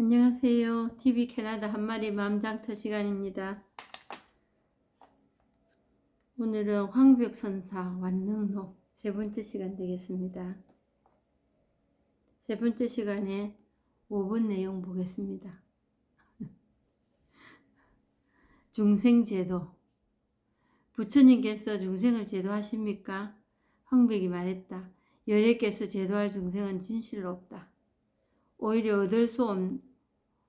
안녕하세요. TV 캐나다 한마리 마음장터 시간입니다. 오늘은 황벽선사 완능록 세 번째 시간 되겠습니다. 세 번째 시간에 5번 내용 보겠습니다. 중생제도. 부처님께서 중생을 제도하십니까? 황벽이 말했다. 열애께서 제도할 중생은 진실로 없다. 오히려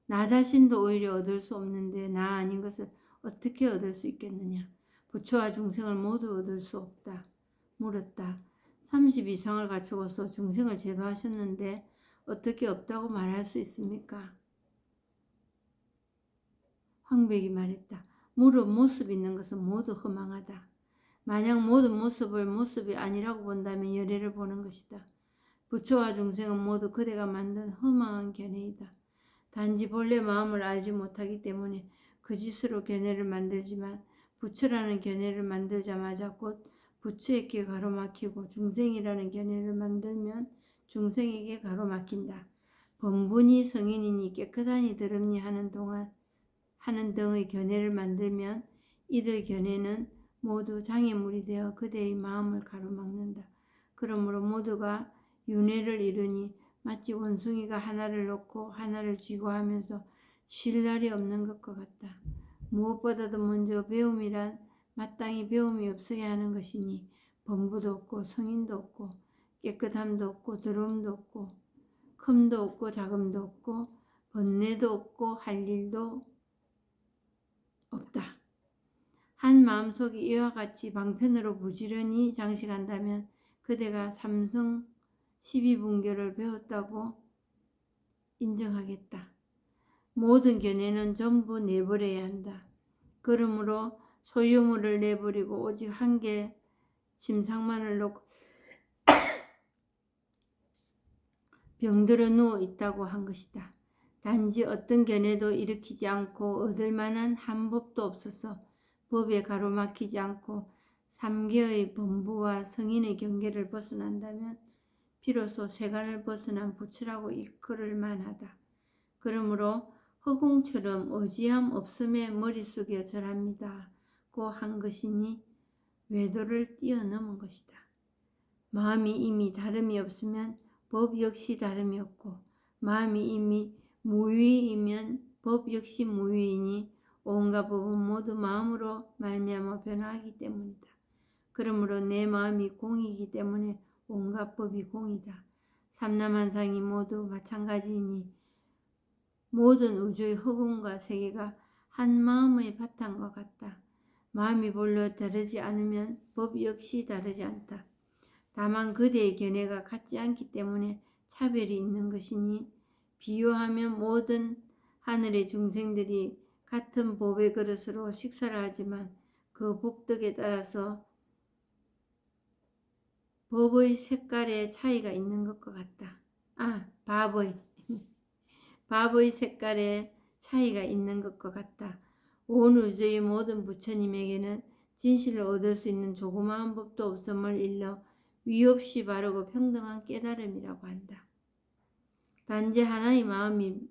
나 자신도 오히려 얻을 수 없는데 나 아닌 것을 어떻게 얻을 수 있겠느냐. 부처와 중생을 모두 얻을 수 없다. 물었다. 30 이상을 갖추고서 중생을 제도하셨는데 어떻게 없다고 말할 수 있습니까? 황백이 말했다. 무릇 모습 있는 것은 모두 허망하다. 만약 모든 모습을 모습이 아니라고 본다면 열애를 보는 것이다. 부처와 중생은 모두 그대가 만든 허망한 견해이다. 단지 본래 마음을 알지 못하기 때문에 그 짓으로 견해를 만들지만 부처라는 견해를 만들자마자 곧 부처에게 가로막히고 중생이라는 견해를 만들면 중생에게 가로막힌다. 번분이 성인이니 깨끗하니 더럽니 하는 등의 견해를 만들면 이들 견해는 모두 장애물이 되어 그대의 마음을 가로막는다. 그러므로 모두가 윤회를 이루니 마치 원숭이가 하나를 놓고 하나를 쥐고 하면서 쉴 날이 없는 것과 같다. 무엇보다도 먼저 배움이란 마땅히 배움이 없어야 하는 것이니 범부도 없고 성인도 없고 깨끗함도 없고 더러움도 없고 큼도 없고 작음도 없고 번뇌도 없고 할 일도 없다. 한 마음속이 이와 같이 방편으로 부지런히 장식한다면 그대가 삼성 12분교를 배웠다고 인정하겠다. 모든 견해는 전부 내버려야 한다. 그러므로 소유물을 내버리고 오직 한 개 침상만을 놓고 병들어 누워 있다고 한 것이다. 단지 어떤 견해도 일으키지 않고 얻을 만한 한 법도 없어서 법에 가로막히지 않고 삼계의 범부와 성인의 경계를 벗어난다면 비로소 세간을 벗어난 부처라고 일컬을 만하다. 그러므로 허공처럼 어지함 없음에 머리 숙여 절합니다. 고 한 것이니 외도를 뛰어넘은 것이다. 마음이 이미 다름이 없으면 법 역시 다름이 없고 마음이 이미 무위이면 법 역시 무위이니 온갖 법은 모두 마음으로 말미암아 변화하기 때문이다. 그러므로 내 마음이 공이기 때문에 온갖 법이 공이다. 삼남한상이 모두 마찬가지이니 모든 우주의 허공과 세계가 한 마음의 바탕과 같다. 마음이 본래 다르지 않으면 법 역시 다르지 않다. 다만 그대의 견해가 같지 않기 때문에 차별이 있는 것이니 비유하면 모든 하늘의 중생들이 같은 법의 그릇으로 식사를 하지만 그 복덕에 따라서 법의 색깔에 차이가 있는 것과 같다. 밥의 색깔에 차이가 있는 것과 같다. 온 우주의 모든 부처님에게는 진실을 얻을 수 있는 조그마한 법도 없음을 일러 위없이 바르고 평등한 깨달음이라고 한다. 단지 하나의 마음일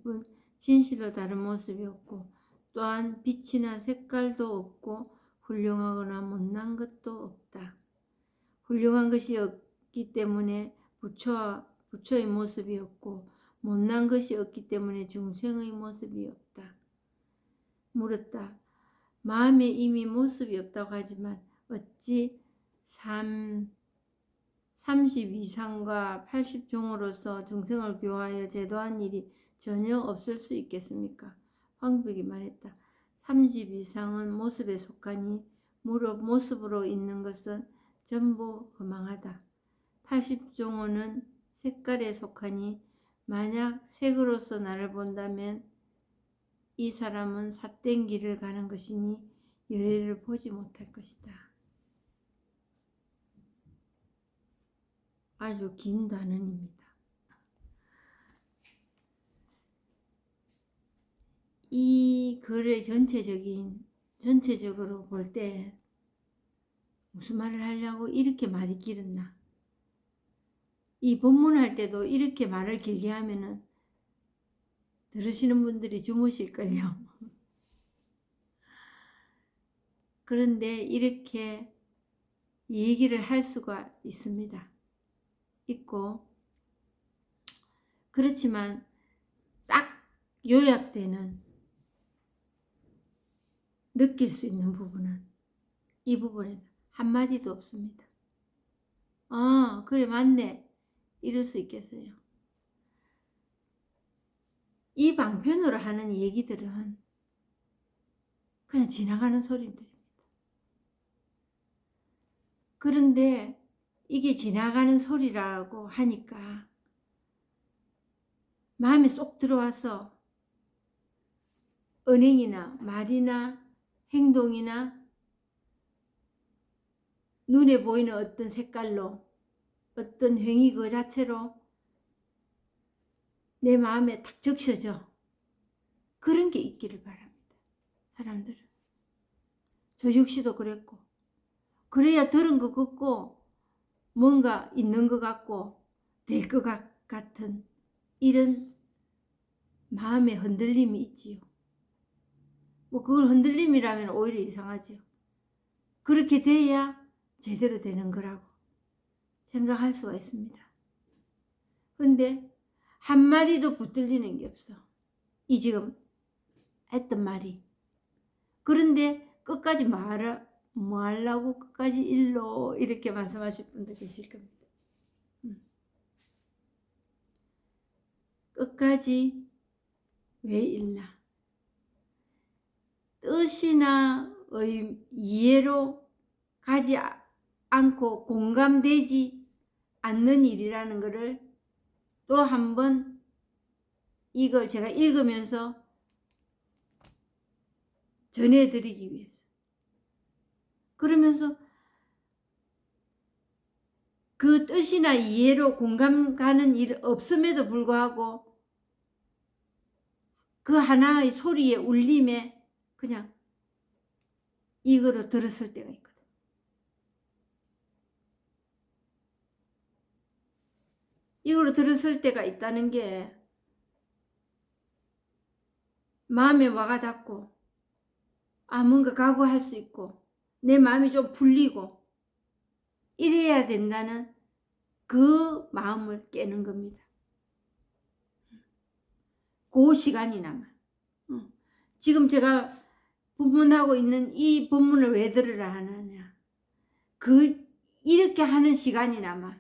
뿐 진실로 다른 모습이 없고 또한 빛이나 색깔도 없고 훌륭하거나 못난 것도 없다. 훌륭한 것이 없기 때문에 부처의 모습이 없고 못난 것이 없기 때문에 중생의 모습이 없다. 물었다. 마음에 이미 모습이 없다고 하지만 어찌 32상과 80종으로서 중생을 교화하여 제도한 일이 전혀 없을 수 있겠습니까? 황벽이 말했다. 32상은 모습에 속하니 무릇 모습으로 있는 것은 전부 허망하다. 80종호는 색깔에 속하니 만약 색으로서 나를 본다면 이 사람은 삿된 길을 가는 것이니 열애를 보지 못할 것이다. 아주 긴 단원입니다. 이 글의 전체적으로 볼 때 무슨 말을 하려고 이렇게 말이 길었나? 이 본문할 때도 이렇게 말을 길게 하면은 들으시는 분들이 주무실걸요. 그런데 이렇게 얘기를 할 수가 있습니다. 있고, 그렇지만 딱 요약되는, 느낄 수 있는 부분은 이 부분에서 한마디도 없습니다. 아, 그래, 맞네. 이럴 수 있겠어요. 이 방편으로 하는 얘기들은 그냥 지나가는 소리들입니다. 그런데 이게 지나가는 소리라고 하니까 마음에 쏙 들어와서 언행이나 말이나 행동이나 눈에 보이는 어떤 색깔로, 어떤 행위 그 자체로 내 마음에 딱 적셔져. 그런 게 있기를 바랍니다. 사람들은. 저 역시도 그랬고, 그래야 들은 것 같고 뭔가 있는 것 같고 될 것 같은 이런 마음의 흔들림이 있지요. 뭐 그걸 흔들림이라면 오히려 이상하지요. 그렇게 돼야 제대로 되는 거라고 생각할 수가 있습니다. 그런데 한마디도 붙들리는 게 없어. 이 지금 했던 말이. 그런데 끝까지 뭐 하려고 끝까지 일로 이렇게 말씀하실 분도 계실 겁니다. 끝까지 왜 일나? 뜻이나 이해로 가지 않고 공감되지 않는 일이라는 것을 또 한 번 이걸 제가 읽으면서 전해드리기 위해서. 그러면서 그 뜻이나 이해로 공감 가는 일 없음에도 불구하고 그 하나의 소리의 울림에 그냥 이거로 들었을 때가 있거든. 이거로 들었을 때가 있다는 게 마음에 와가 닿고 뭔가 각오할 수 있고 내 마음이 좀 풀리고 이래야 된다는 그 마음을 깨는 겁니다. 그 시간이나마. 지금 제가 본문하고 있는 이 본문을 왜 들으라 하느냐. 이렇게 하는 시간이나마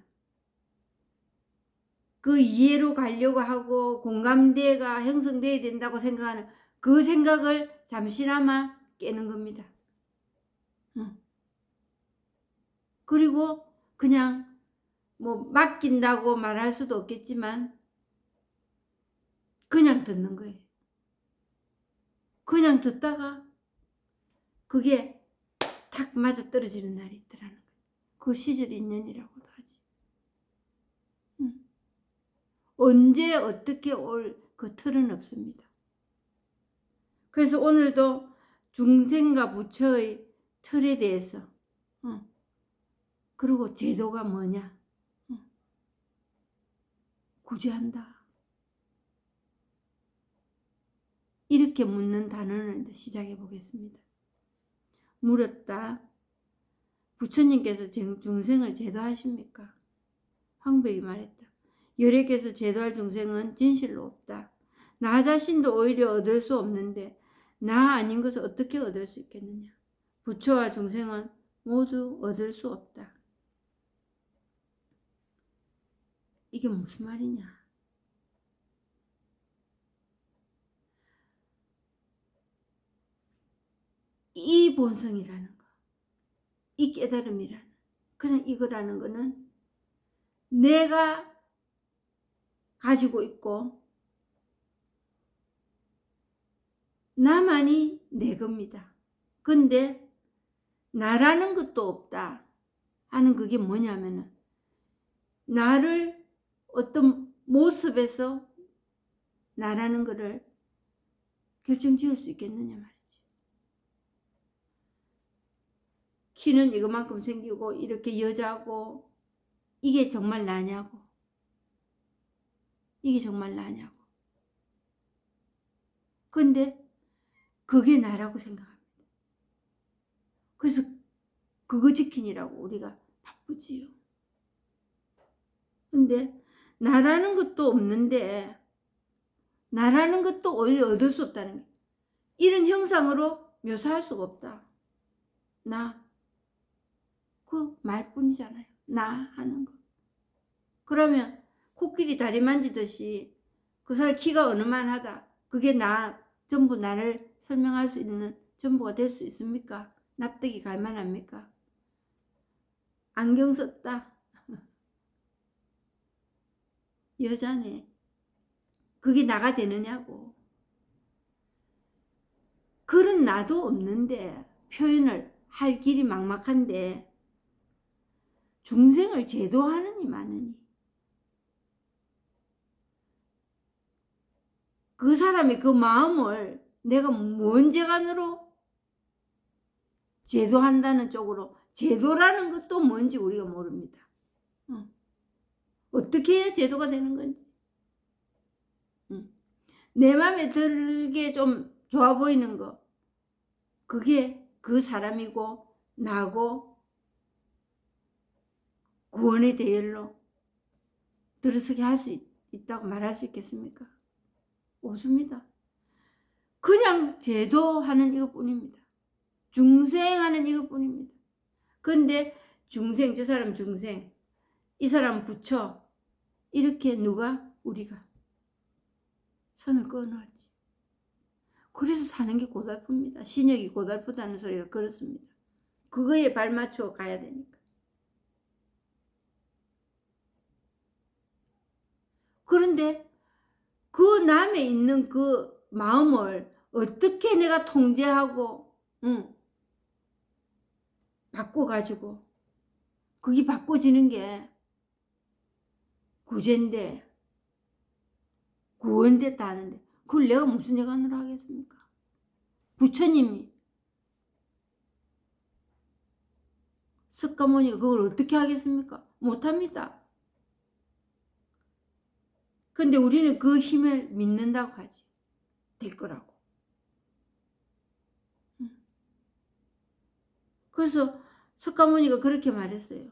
그 이해로 가려고 하고 공감대가 형성돼야 된다고 생각하는 그 생각을 잠시나마 깨는 겁니다. 그리고 그냥 뭐 맡긴다고 말할 수도 없겠지만 그냥 듣는 거예요. 그냥 듣다가 그게 탁 맞아 떨어지는 날이 있더라는 거예요. 그 시절 인연이라고도 하지. 언제 어떻게 올 그 틀은 없습니다. 그래서 오늘도 중생과 부처의 틀에 대해서 그리고 제도가 뭐냐 구제한다. 이렇게 묻는 단어를 시작해 보겠습니다. 물었다. 부처님께서 중생을 제도하십니까? 황백이 말했다. 열애께서 제도할 중생은 진실로 없다. 나 자신도 오히려 얻을 수 없는데 나 아닌 것을 어떻게 얻을 수 있겠느냐. 부처와 중생은 모두 얻을 수 없다. 이게 무슨 말이냐. 이 본성이라는 거, 이 깨달음이라는, 그냥 이거라는 거는 내가 가지고 있고 나만이 내 겁니다. 근데 나라는 것도 없다 하는 그게 뭐냐면은 나를 어떤 모습에서 나라는 거를 결정지을 수 있겠느냐 말이지. 키는 이거만큼 생기고 이렇게 여자고 이게 정말 나냐고. 이게 정말 나냐고. 근데 그게 나라고 생각합니다. 그래서 그거 지키느라고 우리가 바쁘지요. 근데 나라는 것도 없는데, 나라는 것도 오히려 얻을 수 없다는 게, 이런 형상으로 묘사할 수가 없다. 나, 그 말뿐이잖아요. 나 하는 거. 그러면 코끼리 다리 만지듯이 그 사람 키가 어느만하다, 그게 나, 전부 나를 설명할 수 있는 전부가 될 수 있습니까? 납득이 갈 만합니까? 안경 썼다, 여자네, 그게 나가 되느냐고. 그런 나도 없는데 표현을 할 길이 막막한데 중생을 제도하느니 마느니, 그 사람의 그 마음을 내가 뭔 재간으로 제도한다는 쪽으로, 제도라는 것도 뭔지 우리가 모릅니다. 어떻게 해야 제도가 되는 건지. 내 마음에 들게 좀 좋아 보이는 거, 그게 그 사람이고 나고 구원의 대열로 들어서게 할 수 있다고 말할 수 있겠습니까? 없습니다. 그냥 제도하는 이것뿐입니다. 중생하는 이것뿐입니다. 근데 중생, 저 사람 중생, 이 사람 부처, 이렇게 누가, 우리가 선을 끊어놨지. 그래서 사는 게 고달픕니다. 신역이 고달프다는 소리가 그렇습니다. 그거에 발맞춰 가야 되니까. 그런데 그 남에 있는 그 마음을 어떻게 내가 통제하고 바꿔가지고, 그게 바꿔지는 게 구제인데, 구원됐다 하는데 그걸 내가 무슨 예간으로 하겠습니까? 부처님이, 석가모니가 그걸 어떻게 하겠습니까? 못합니다. 근데 우리는 그 힘을 믿는다고 하지. 될 거라고. 그래서 석가모니가 그렇게 말했어요.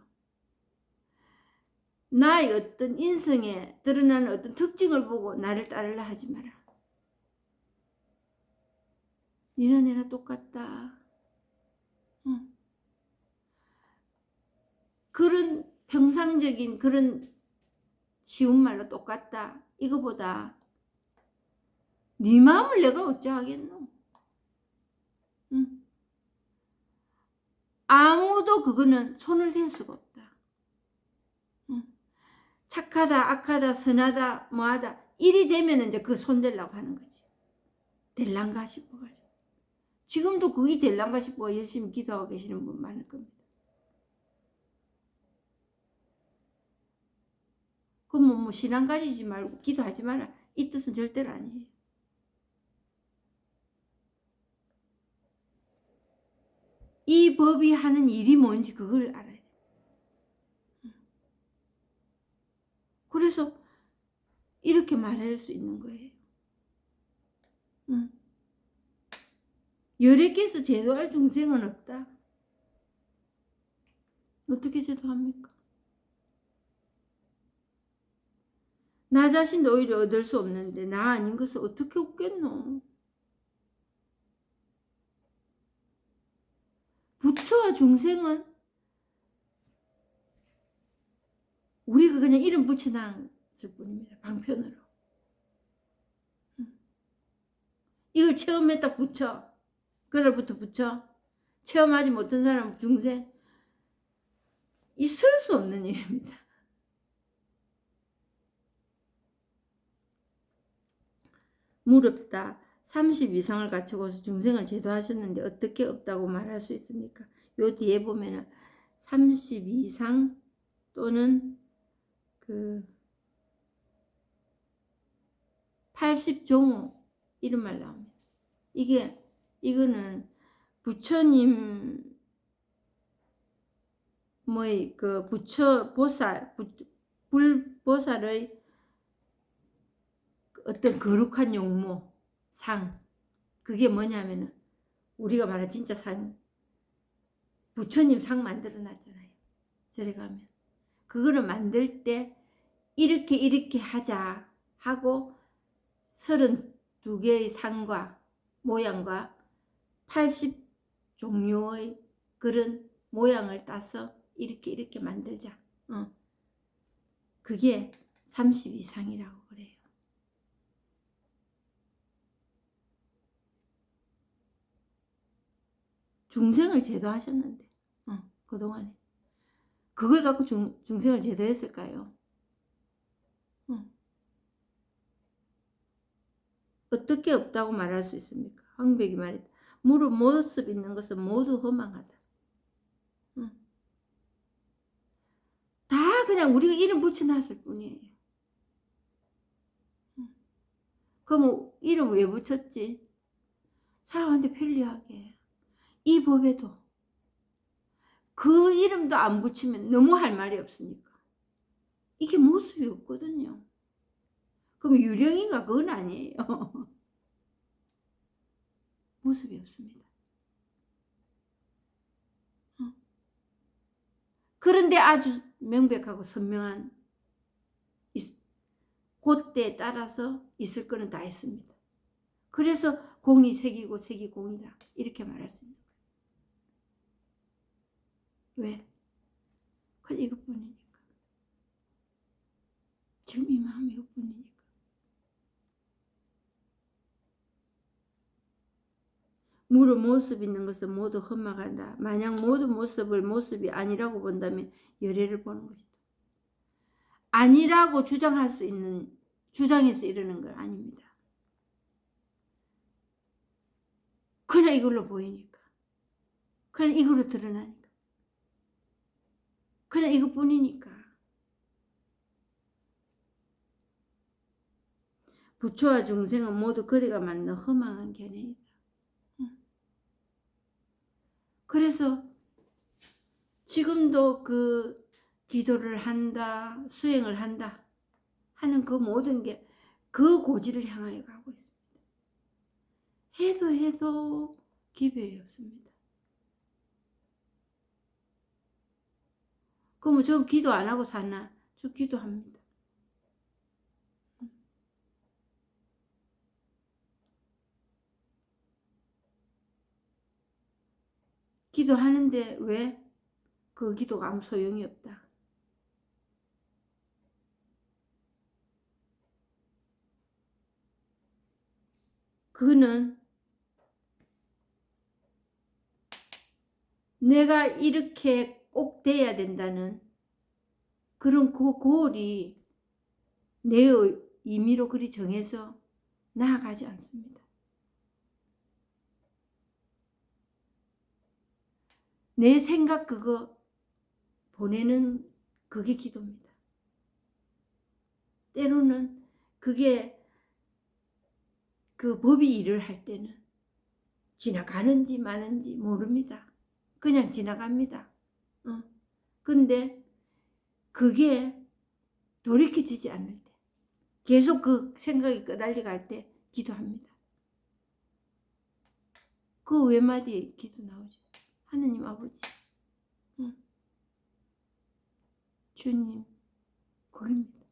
나의 어떤 인성에 드러나는 어떤 특징을 보고 나를 따르려 하지 마라. 니나 내나 똑같다. 그런 평상적인 그런 쉬운 말로 똑같다, 이거보다 네 마음을 내가 어찌 하겠노? 아무도 그거는 손을 댈 수가 없다. 착하다, 악하다, 선하다, 뭐하다, 일이 되면 이제 그 손대려고 하는 거지. 될란가 싶어가지고. 지금도 그게 될란가 싶어 열심히 기도하고 계시는 분 많을 겁니다. 그럼 뭐 신앙 가지지 말고 기도하지 마라, 이 뜻은 절대로 아니에요. 이 법이 하는 일이 뭔지 그걸 알아야 돼. 그래서 이렇게 말할 수 있는 거예요. 열애께서 제도할 중생은 없다. 어떻게 제도합니까? 나 자신도 오히려 얻을 수 없는데 나 아닌 것을 어떻게 얻겠노? 부처와 중생은 우리가 그냥 이름 붙여놨을 뿐입니다. 방편으로. 이걸 체험했다 부처, 그날부터 부처, 체험하지 못한 사람은 중생, 있을 수 없는 일입니다. 무렵다. 30 이상을 갖추고서 중생을 제도하셨는데 어떻게 없다고 말할 수 있습니까? 요 뒤에 보면은 30 이상 또는 그 80종호 이런 말 나옵니다. 이거는 부처님 뭐의 그 부처 보살, 불보살의 어떤 거룩한 용모, 상, 그게 뭐냐면은 우리가 말한 진짜 산 부처님 상 만들어 놨잖아요. 절에 가면 그거를 만들 때 이렇게 하자 하고 32개의 상과 모양과 80종류의 그런 모양을 따서 이렇게 만들자. 그게 32상이라고 그래요. 중생을 제도하셨는데 그동안에 그걸 갖고 중생을 제도했을까요? 어떻게 없다고 말할 수 있습니까? 황백이 말했다. 무릇 모습 있는 것은 모두 허망하다. 다 그냥 우리가 이름 붙여놨을 뿐이에요. 그럼 이름 왜 붙였지? 사람한테 편리하게. 이 법에도 그 이름도 안 붙이면 너무 할 말이 없으니까. 이게 모습이 없거든요. 그럼 유령인가? 그건 아니에요. 모습이 없습니다. 그런데 아주 명백하고 선명한 그때에 따라서 있을 거는 다 있습니다. 그래서 공이 색이고 색이 공이다. 이렇게 말할 수 있는 거예요. 왜? 그냥 이것뿐이니까. 지금 이 마음이 이것뿐이니까. 무릇 모습 있는 것은 모두 험악한다. 만약 모든 모습을 모습이 아니라고 본다면 열애를 보는 것이다. 아니라고 주장할 수 있는, 주장해서 이러는 건 아닙니다. 그냥 이걸로 보이니까. 그냥 이걸로 드러나니까. 그냥 이것뿐이니까. 부처와 중생은 모두 그대가 만든 허망한 견해이다. 그래서 지금도 그 기도를 한다, 수행을 한다 하는 그 모든 게 그 고지를 향하여 가고 있습니다. 해도 기별이 없습니다. 그러면 저 기도 안 하고 사나? 저 기도합니다. 기도하는데 왜? 그 기도가 아무 소용이 없다. 그거는 내가 이렇게 꼭 돼야 된다는 그런 그 고을이 내 임의로 그리 정해서 나아가지 않습니다. 내 생각 그거 보내는 그게 기도입니다. 때로는 그게 그 법이 일을 할 때는 지나가는지 마는지 모릅니다. 그냥 지나갑니다. 근데 그게 돌이켜지지 않을 때 계속 그 생각이 끄달려 갈 때 기도합니다. 그 외마디에 기도 나오죠. 하느님 아버지, 주님, 그겁니다.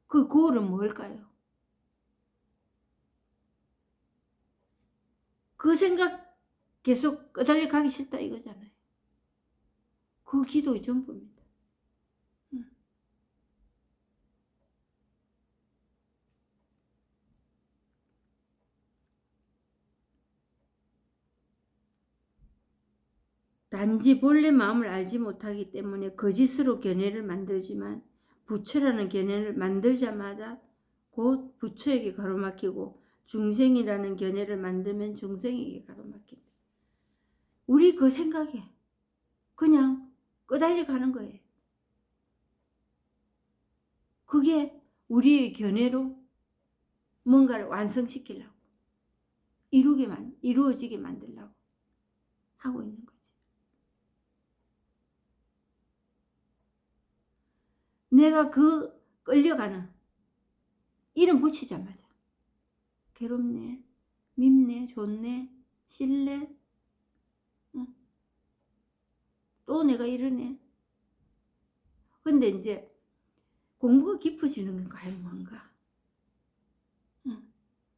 그 고을은 뭘까요? 그 생각 계속 끄달려 가기 싫다 이거잖아요. 그 기도의 전부입니다. 단지 본래 마음을 알지 못하기 때문에 거짓으로 견해를 만들지만 부처라는 견해를 만들자마자 곧 부처에게 가로막히고 중생이라는 견해를 만들면 중생에게 가로막힌다. 우리 그 생각에 그냥 끄달려 가는 거예요. 그게 우리의 견해로 뭔가를 완성시키려고 이루어지게 만들려고 하고 있는 거지. 내가 그 끌려가는 이름 붙이자마자 괴롭네, 밉네, 좋네, 싫네, 또 내가 이러네. 근데 이제 공부가 깊어지는 건 과연 뭔가?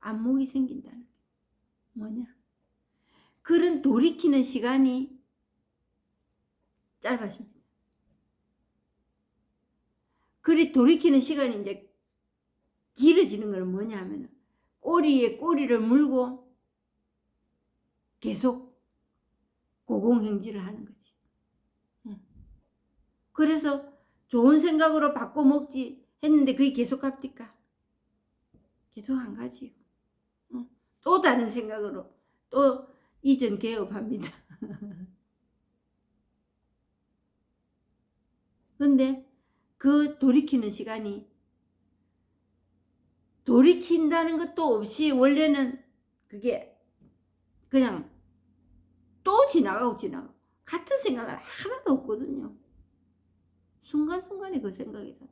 안목이 생긴다는 게 뭐냐? 그런 돌이키는 시간이 짧아집니다. 그리 돌이키는 시간이 이제 길어지는 건 뭐냐 하면 꼬리에 꼬리를 물고 계속 고공행진을 하는 거지. 그래서 좋은 생각으로 바꿔 먹지 했는데 그게 계속 갑니까? 계속 안 가지요. 또 다른 생각으로 또 이전 개업합니다. 근데 그 돌이키는 시간이 돌이킨다는 것도 없이 원래는 그게 그냥 또 지나가고 같은 생각은 하나도 없거든요. 순간순간에 그 생각이라도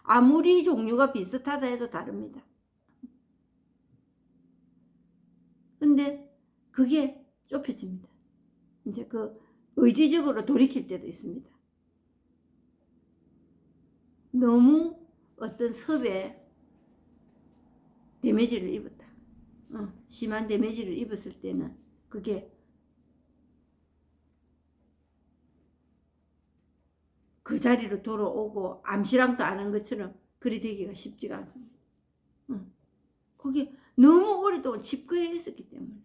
아무리 종류가 비슷하다 해도 다릅니다. 근데 그게 좁혀집니다. 이제 그 의지적으로 돌이킬 때도 있습니다. 너무 어떤 섭에 데미지를 입었다. 심한 데미지를 입었을 때는 그게 그 자리로 돌아오고 암시랑도 안 한 것처럼 그리 되기가 쉽지가 않습니다. 그게 너무 오랫동안 집거해 있었기 때문에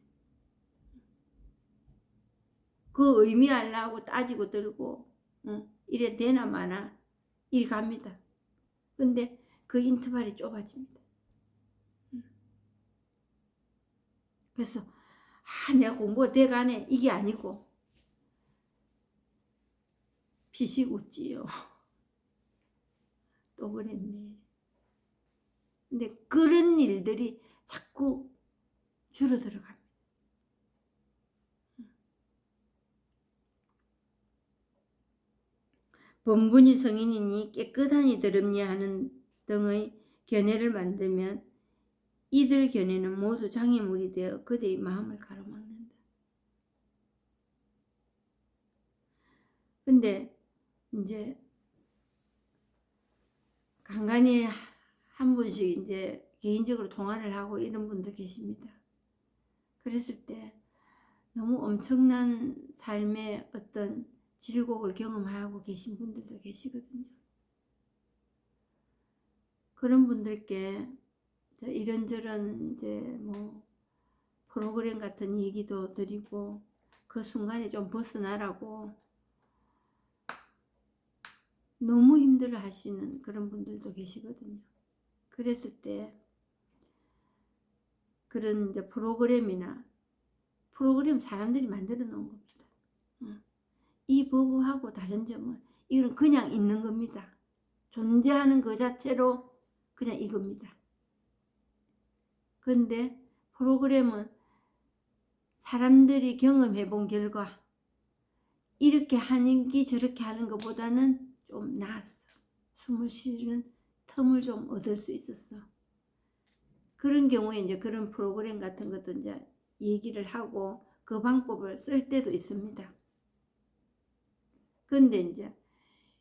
그 의미하려고 따지고 들고 이래 되나 마나 이리 갑니다. 근데 그 인터벌이 좁아집니다. 그래서 내가 공부가 돼가네 이게 아니고 피식 웃지요. 또 그랬네. 근데 그런 일들이 자꾸 줄어들어갑니다. 본분이 성인이니 깨끗하니 더럽냐 하는 등의 견해를 만들면 이들 견해는 모두 장애물이 되어 그대의 마음을 가로막는다. 근데 이제 간간히 한 분씩 이제 개인적으로 통화를 하고 이런 분도 계십니다. 그랬을 때 너무 엄청난 삶의 어떤 질곡을 경험하고 계신 분들도 계시거든요. 그런 분들께 이런저런 이제 뭐 프로그램 같은 얘기도 드리고 그 순간에 좀 벗어나라고 너무 힘들어 하시는 그런 분들도 계시거든요. 그랬을 때 그런 이제 프로그램 사람들이 만들어 놓은 겁니다. 이 버브하고 다른 점은 이건 그냥 있는 겁니다. 존재하는 그 자체로 그냥 이겁니다. 근데 프로그램은 사람들이 경험해 본 결과 이렇게 하는 게 저렇게 하는 것보다는 좀 나았어. 숨을 쉬는 틈을 좀 얻을 수 있었어. 그런 경우에 이제 그런 프로그램 같은 것도 이제 얘기를 하고 그 방법을 쓸 때도 있습니다. 근데 이제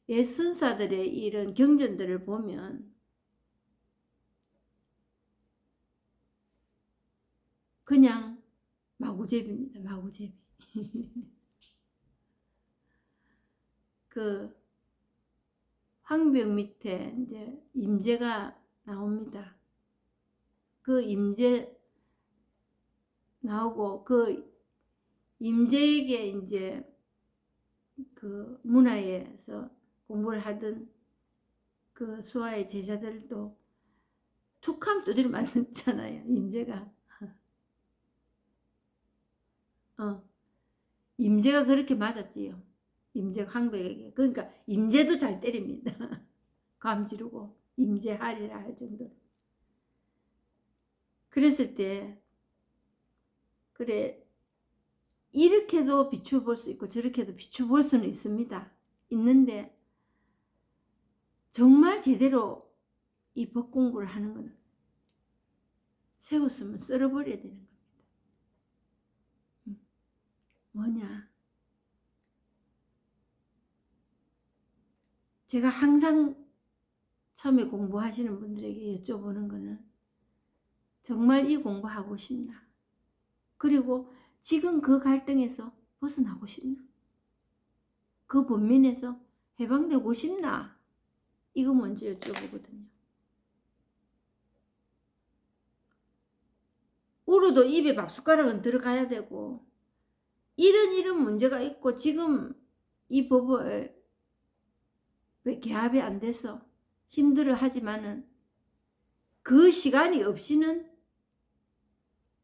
예선사들의 이런 경전들을 보면 그냥 마구제비입니다. 마구제비. 그 황벽 밑에 이제 임재가 나옵니다. 그 임재 나오고 그 임재에게 이제 그 문화에서 공부를 하던 그 수아의 제자들도 툭하면 두드려 맞았잖아요. 임재가. 임재가 그렇게 맞았지요. 임재가 황백에게. 그러니까 임재도 잘 때립니다. 감지르고 임재하리라 할 정도로. 그랬을 때 그래 이렇게도 비추볼 수 있고 저렇게도 비추볼 수는 있습니다. 있는데 정말 제대로 이 법 공부를 하는 거는 세웠으면 썰어버려야 되는 겁니다. 뭐냐? 제가 항상 처음에 공부하시는 분들에게 여쭤보는 거는 정말 이 공부하고 싶나? 그리고 지금 그 갈등에서 벗어나고 싶나? 그 번민에서 해방되고 싶나? 이거 먼저 여쭤보거든요. 울어도 입에 밥숟가락은 들어가야 되고 이런 문제가 있고 지금 이 법을 왜 개합이 안 돼서 힘들어 하지만은 그 시간이 없이는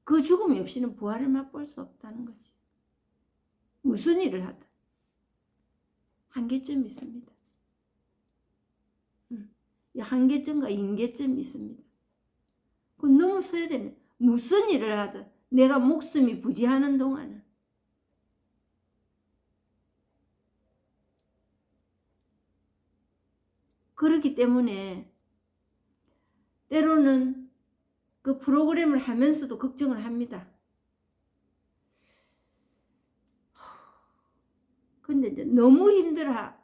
그 죽음이 없이는 부활을 맛볼 수 없다는 거지. 무슨 일을 하든 한계점이 있습니다. 한계점과 인계점이 있습니다. 그 넘어서야 되는 무슨 일을 하든 내가 목숨이 부지하는 동안은 그렇기 때문에 때로는 그 프로그램을 하면서도 걱정을 합니다. 근데 이제 너무 힘들어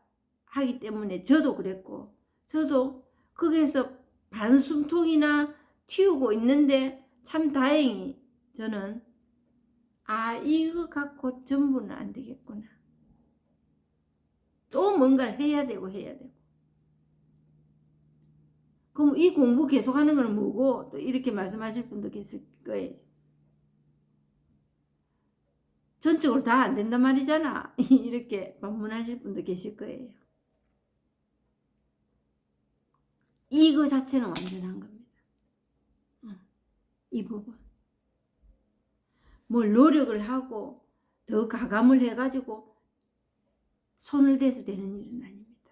하기 때문에 저도 그랬고 저도 거기에서 반숨통이나 튀우고 있는데 참 다행히 저는 이거 갖고 전부는 안 되겠구나. 또 뭔가를 해야 되고 그럼 이 공부 계속하는 건 뭐고? 또 이렇게 말씀하실 분도 계실 거예요. 전적으로 다 안 된단 말이잖아. 이렇게 반문하실 분도 계실 거예요. 이거 자체는 완전한 겁니다. 이 부분. 뭘 노력을 하고 더 가감을 해가지고 손을 대서 되는 일은 아닙니다.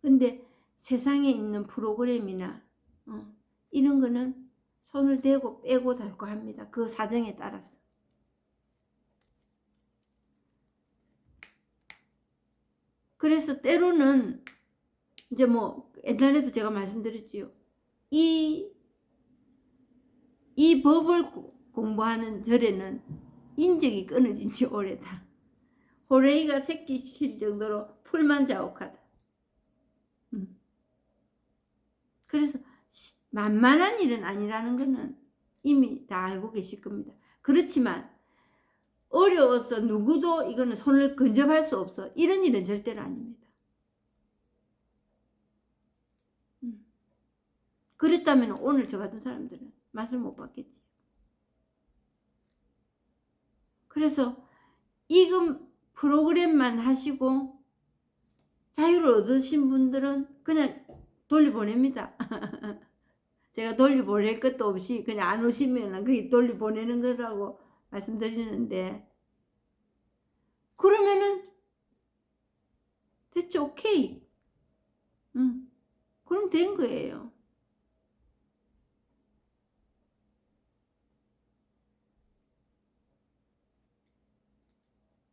근데 세상에 있는 프로그램이나 이런 거는 손을 대고 빼고 닳고 합니다. 그 사정에 따라서. 그래서 때로는 이제 뭐 옛날에도 제가 말씀드렸지요. 이 법을 공부하는 절에는 인적이 끊어진 지 오래다. 호랭이가 새끼 칠 정도로 풀만 자욱하다. 그래서 만만한 일은 아니라는 것은 이미 다 알고 계실 겁니다. 그렇지만 어려워서 누구도 이거는 손을 근접할 수 없어. 이런 일은 절대로 아닙니다. 그랬다면 오늘 저 같은 사람들은 맛을 못 봤겠지. 그래서 이거 프로그램만 하시고 자유를 얻으신 분들은 그냥 돌려보냅니다. 제가 돌려보낼 것도 없이 그냥 안 오시면 그게 돌려보내는 거라고 말씀드리는데 그러면은 대체 오케이. 그럼 된 거예요.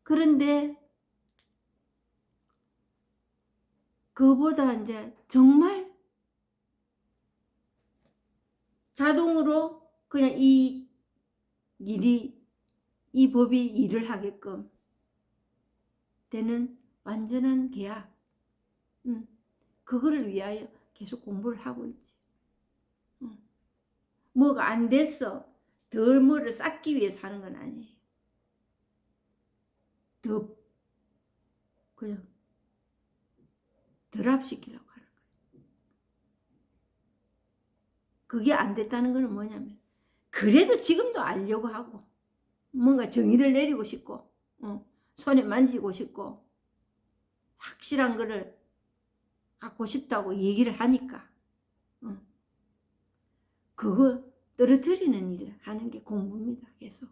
그런데 그보다 이제 정말 자동으로 그냥 이 법이 일을 하게끔 되는 완전한 계약. 그거를 위하여 계속 공부를 하고 있지. 뭐가 안 됐어. 덜 뭐를 쌓기 위해서 하는 건 아니에요. 더 그냥 덜 합시키려고 하는 거예요. 그게 안 됐다는 건 뭐냐면 그래도 지금도 알려고 하고 뭔가 정의를 내리고 싶고 손에 만지고 싶고 확실한 거를 갖고 싶다고 얘기를 하니까 그거 떨어뜨리는 일을 하는 게 공부입니다. 계속.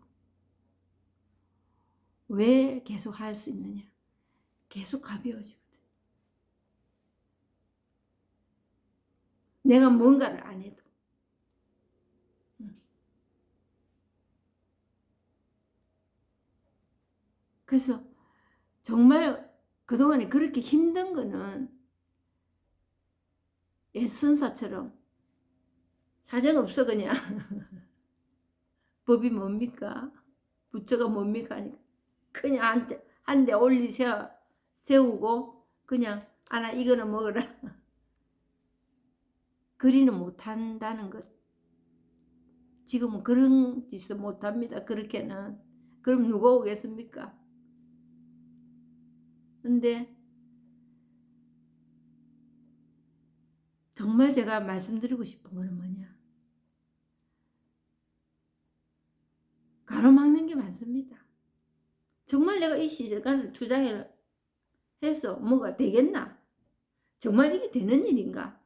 왜 계속 할 수 있느냐? 계속 가벼워지거든. 내가 뭔가를 안 해도. 그래서 정말 그동안에 그렇게 힘든 거는 옛선사처럼 사정 없어 그냥 법이 뭡니까? 부처가 뭡니까? 하니까 그냥 한 대 세우고 그냥 아나 이거는 먹어라. 그리는 못한다는 것. 지금은 그런 짓을 못합니다. 그렇게는. 그럼 누가 오겠습니까? 근데 정말 제가 말씀드리고 싶은 거는 뭐냐. 가로막는 게 많습니다. 정말 내가 이 시간을 투자해서 뭐가 되겠나? 정말 이게 되는 일인가?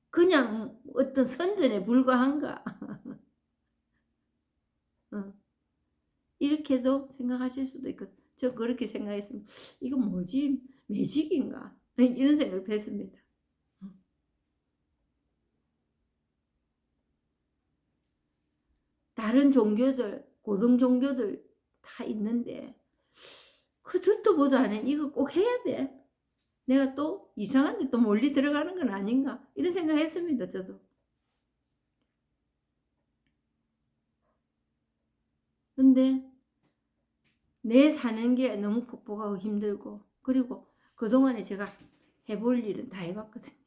그냥 어떤 선전에 불과한가? 이렇게도 생각하실 수도 있고, 저 그렇게 생각했습니다. 이거 뭐지? 매직인가? 이런 생각도 했습니다. 다른 종교들, 고등 종교들 다 있는데 그 듣도 보도 안 해. 이거 꼭 해야 돼. 내가 또 이상한 데 또 몰리 들어가는 건 아닌가? 이런 생각했습니다. 저도. 근데 내 사는 게 너무 폭복하고 힘들고, 그리고 그동안에 제가 해볼 일은 다 해봤거든요.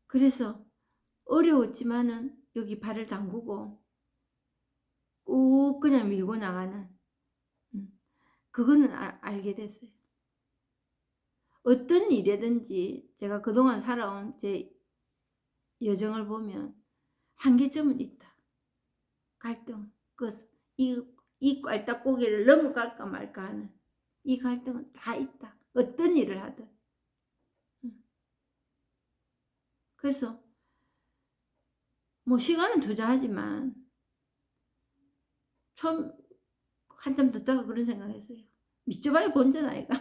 그래서 어려웠지만은 여기 발을 담그고 꾹 그냥 밀고 나가는, 그거는 알게 됐어요. 어떤 일이든지 제가 그동안 살아온 제 여정을 보면 한계점은 있다. 갈등, 이 깔딱고기를 넘어갈까 말까 하는 이 갈등은 다 있다. 어떤 일을 하든. 그래서 뭐 시간은 투자하지만 처음 한참 듣다가 그런 생각했어요. 믿져봐야 본전 아이가.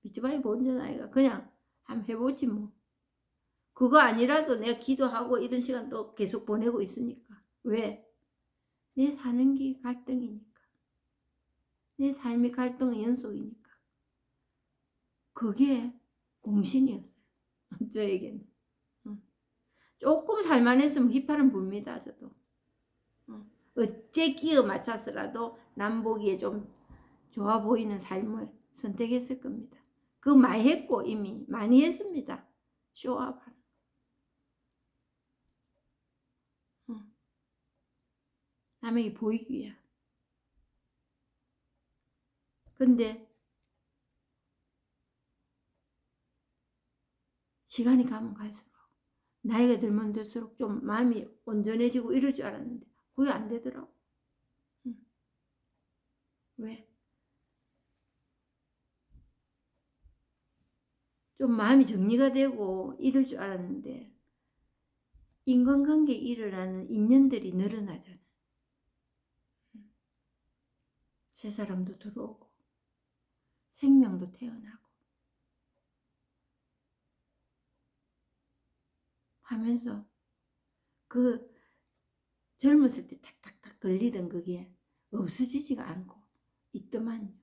믿져봐야 본전 아이가. 그냥 한번 해보지 뭐. 그거 아니라도 내가 기도하고 이런 시간도 계속 보내고 있으니까. 왜? 내 사는 게 갈등이니까. 내 삶이 갈등의 연속이니까. 그게 공신이었어요. 저에게는. 조금 살만했으면 휘파람 불니다. 저도. 어째 끼어 맞춰서라도 남 보기에 좀 좋아 보이는 삶을 선택했을 겁니다. 그거 많이 했고 이미 많이 했습니다. 쇼업. 남에게 보이기 위해. 근데 시간이 가면 갈수록, 나이가 들면 들수록 좀 마음이 온전해지고 이럴 줄 알았는데 그게 안 되더라고. 왜? 좀 마음이 정리가 되고 이럴 줄 알았는데 인간관계에 일어나는 인연들이 늘어나잖아. 새 사람도 들어오고 생명도 태어나고 하면서 그 젊었을 때 탁탁탁 걸리던 그게 없어지지가 않고 있더만요.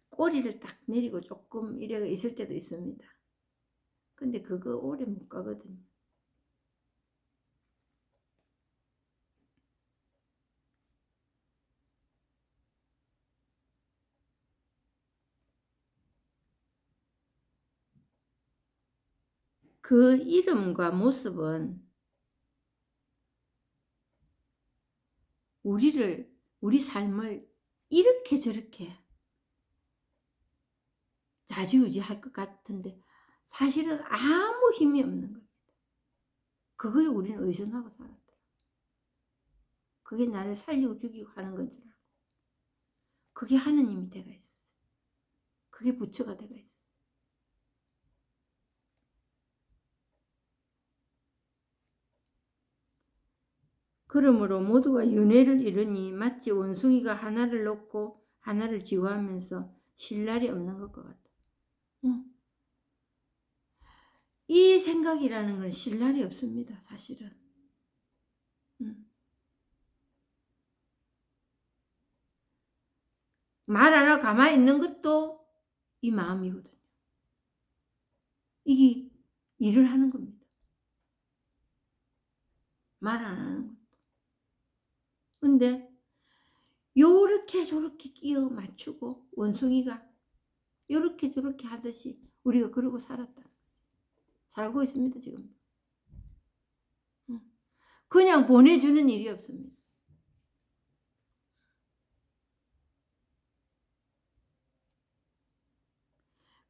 꼬리를 딱 내리고 조금 이래가 있을 때도 있습니다. 근데 그거 오래 못 가거든요. 그 이름과 모습은 우리 삶을 이렇게 저렇게 좌지우지할 것 같은데 사실은 아무 힘이 없는 겁니다. 그거에 우리는 의존하고 살았다. 그게 나를 살리고 죽이고 하는 건 줄 알고. 그게 하느님이 되가 있었어요. 그게 부처가 되가 있었어요. 그러므로 모두가 윤회를 이루니 마치 원숭이가 하나를 놓고 하나를 지우하면서 쉴 날이 없는 것과 같다. 이 생각이라는 건 쉴 날이 없습니다. 사실은. 말 안 하고 가만히 있는 것도 이 마음이거든요. 이게 일을 하는 겁니다. 말 안 하는 것도. 근데 요렇게 저렇게 끼워 맞추고 원숭이가 요렇게 저렇게 하듯이 우리가 그러고 살았다. 살고 있습니다, 지금. 그냥 보내주는 일이 없습니다.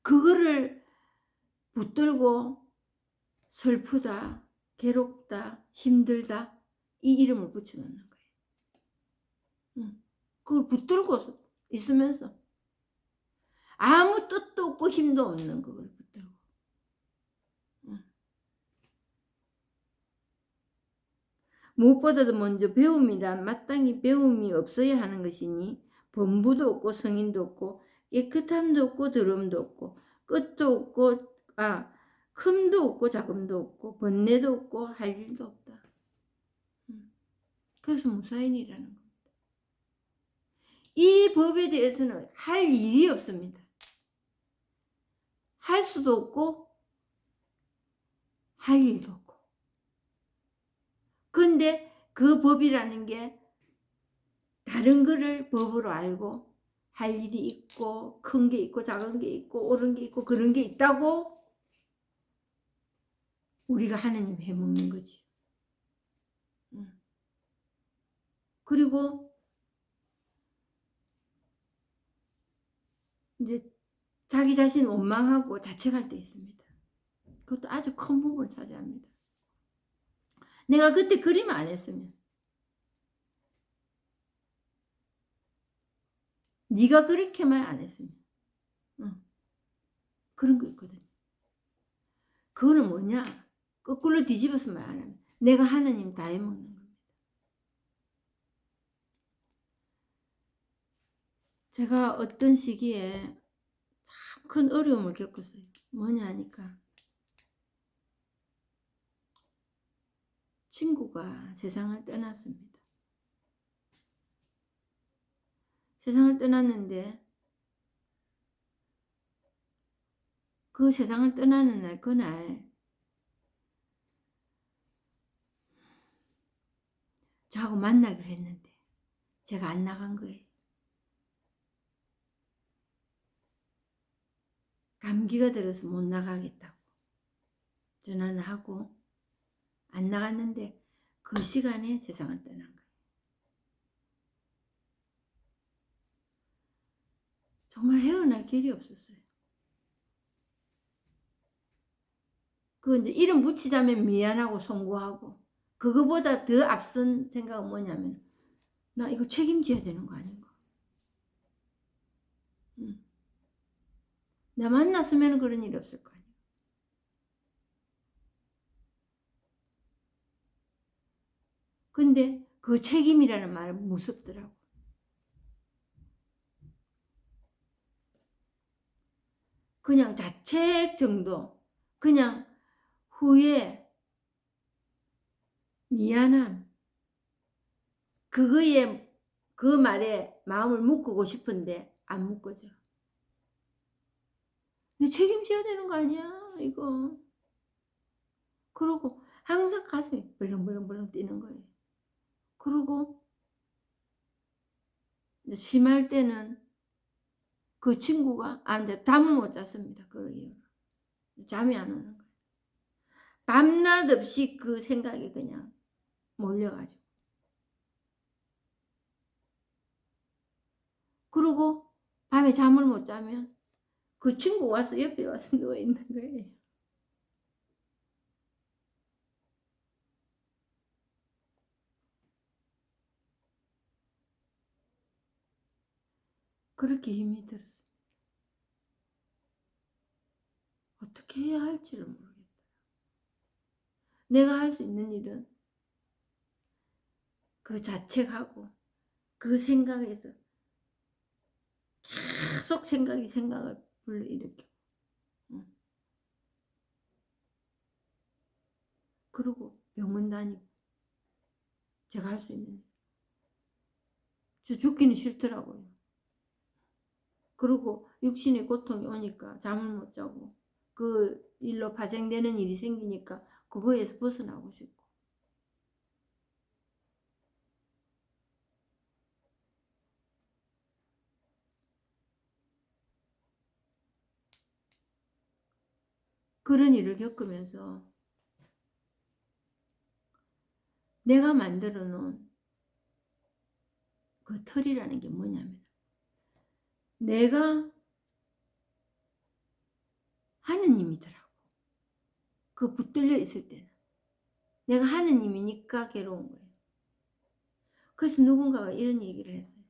그거를 붙들고 슬프다, 괴롭다, 힘들다 이 이름을 붙여놓는 거예요. 그걸 붙들고 있으면서 아무 뜻도 없고 힘도 없는 그걸 붙들고. 무엇보다도 먼저 배움이란 마땅히 배움이 없어야 하는 것이니 범부도 없고 성인도 없고 깨끗함도 없고 더러움도 없고 끝도 없고 큼도 없고 작음도 없고 번뇌도 없고 할 일도 없다. 그래서 무사인이라는 겁니다. 이 법에 대해서는 할 일이 없습니다. 할 수도 없고 할 일도 없고. 근데 그 법이라는 게 다른 거를 법으로 알고 할 일이 있고 큰 게 있고 작은 게 있고 옳은 게 있고 그런 게 있다고 우리가 하나님 해먹는 거지. 그리고 이제 자기 자신 원망하고 자책할 때 있습니다. 그것도 아주 큰 부분을 차지합니다. 내가 그때 그림 안 했으면, 네가 그렇게만 안 했으면, 그런 거 있거든요. 그거는 뭐냐? 거꾸로 뒤집어서만 안 하면 내가 하나님 다 해먹는 겁니다. 제가 어떤 시기에 참 큰 어려움을 겪었어요. 뭐냐 하니까 친구가 세상을 떠났습니다. 세상을 떠났는데 그 세상을 떠나는 날 그날 저하고 만나기로 했는데 제가 안 나간 거예요. 감기가 들어서 못 나가겠다고 전화를 하고 안 나갔는데 그 시간에 세상을 떠난 거예요. 정말 헤어날 길이 없었어요. 그 이제 이름 붙이자면 미안하고 송구하고 그거보다 더 앞선 생각은 뭐냐면 나 이거 책임져야 되는 거 아닌가. 나 만났으면 그런 일이 없을 거 아니야. 근데 그 책임이라는 말은 무섭더라고. 그냥 자책 정도, 그냥 후회, 미안함, 그거에 그 말에 마음을 묶고 싶은데 안 묶어져. 내 책임져야 되는 거 아니야 이거. 그러고 항상 가슴이 벌렁벌렁벌렁 뛰는 거예요. 그러고 심할 때는 그 친구가 잠을 못 잤습니다. 그 이유로 잠이 안 오는 거예요. 밤낮 없이 그 생각이 그냥 몰려가지고. 그러고 밤에 잠을 못 자면 그 친구 와서 옆에 와서 누워 있는 거예요. 그렇게 힘이 들었어요. 어떻게 해야 할지를 모르겠다. 내가 할 수 있는 일은 그 자책하고 그 생각에서 계속 생각을 불러일으키고 그러고 병원 다니고 제가 할 수 있는 일. 저 죽기는 싫더라고요. 그리고 육신의 고통이 오니까 잠을 못 자고 그 일로 파생되는 일이 생기니까 그거에서 벗어나고 싶고. 그런 일을 겪으면서 내가 만들어 놓은 그 틀이라는 게 뭐냐면, 내가 하느님이더라고. 그 붙들려 있을 때는 내가 하느님이니까 괴로운 거예요. 그래서 누군가가 이런 얘기를 했어요.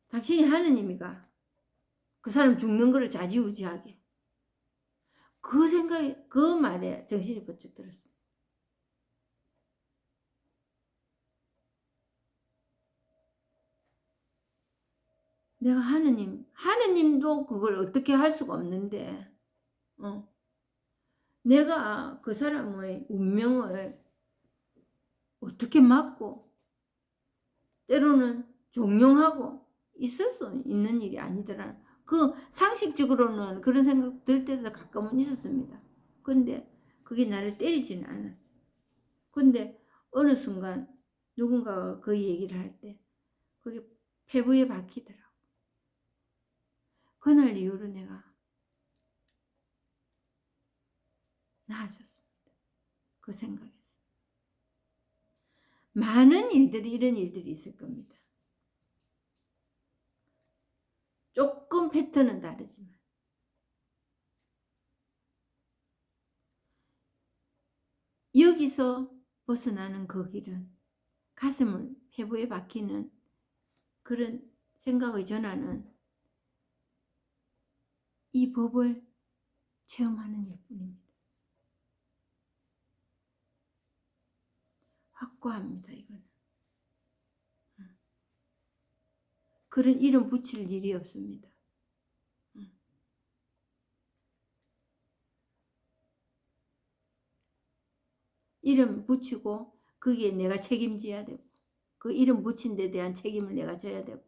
당신이 하느님이가 그 사람 죽는 거를 좌지우지하게. 그 생각에, 그 말에 정신이 번쩍 들었어요. 내가 하느님도 그걸 어떻게 할 수가 없는데, 내가 그 사람의 운명을 어떻게 막고, 때로는 종용하고 있을 수 있는 일이 아니더라. 그 상식적으로는 그런 생각 들 때도 가끔은 있었습니다. 근데 그게 나를 때리지는 않았어요. 근데 어느 순간 누군가가 그 얘기를 할 때 그게 폐부에 박히더라고. 그날 이후로 내가 나아졌습니다. 그 생각에서. 많은 일들이, 이런 일들이 있을 겁니다. 조금 패턴은 다르지만. 여기서 벗어나는 그 길은 가슴을 폐부에 박히는 그런 생각의 전환은 이 법을 체험하는 일뿐입니다. 확고합니다, 이거는. 그런 이름 붙일 일이 없습니다. 이름 붙이고 거기에 내가 책임져야 되고, 그 이름 붙인 데 대한 책임을 내가 져야 되고.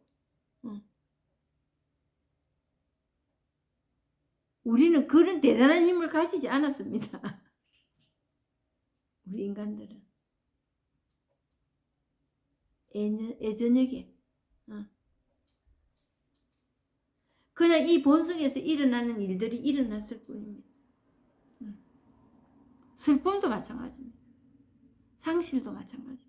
우리는 그런 대단한 힘을 가지지 않았습니다. 우리 인간들은 애저녁에 그냥 이 본성에서 일어나는 일들이 일어났을 뿐입니다. 슬픔도 마찬가지입니다. 상실도 마찬가지입니다.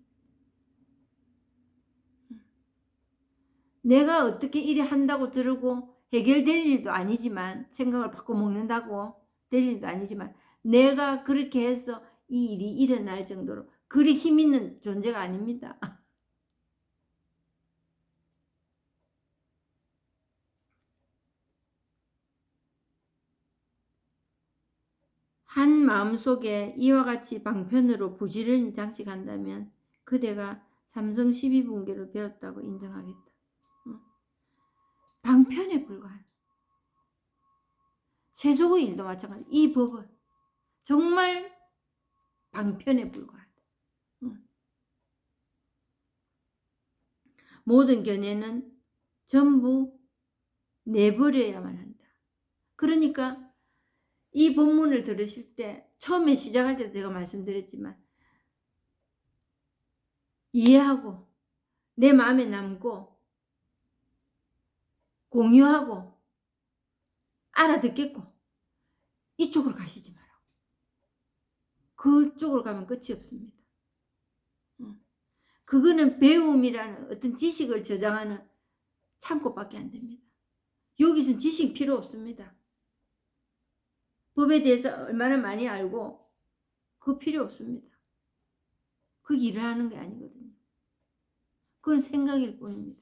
내가 어떻게 이래 한다고 들고 해결될 일도 아니지만, 생각을 바꿔 먹는다고 될 일도 아니지만, 내가 그렇게 해서 이 일이 일어날 정도로 그리 힘 있는 존재가 아닙니다. 한 마음속에 이와 같이 방편으로 부지런히 장식한다면 그대가 삼성 12분계를 배웠다고 인정하겠다. 방편에 불과한 세속의 일도 마찬가지. 이 법은 정말 방편에 불과하다. 모든 견해는 전부 내버려야만 한다. 그러니까 이 본문을 들으실 때, 처음에 시작할 때도 제가 말씀드렸지만, 이해하고 내 마음에 남고 공유하고 알아듣겠고, 이쪽으로 가시지 마라. 그쪽으로 가면 끝이 없습니다. 그거는 배움이라는 어떤 지식을 저장하는 창고밖에 안 됩니다. 여기서는 지식 필요 없습니다. 법에 대해서 얼마나 많이 알고 그거 필요 없습니다. 그 일을 하는 게 아니거든요. 그건 생각일 뿐입니다.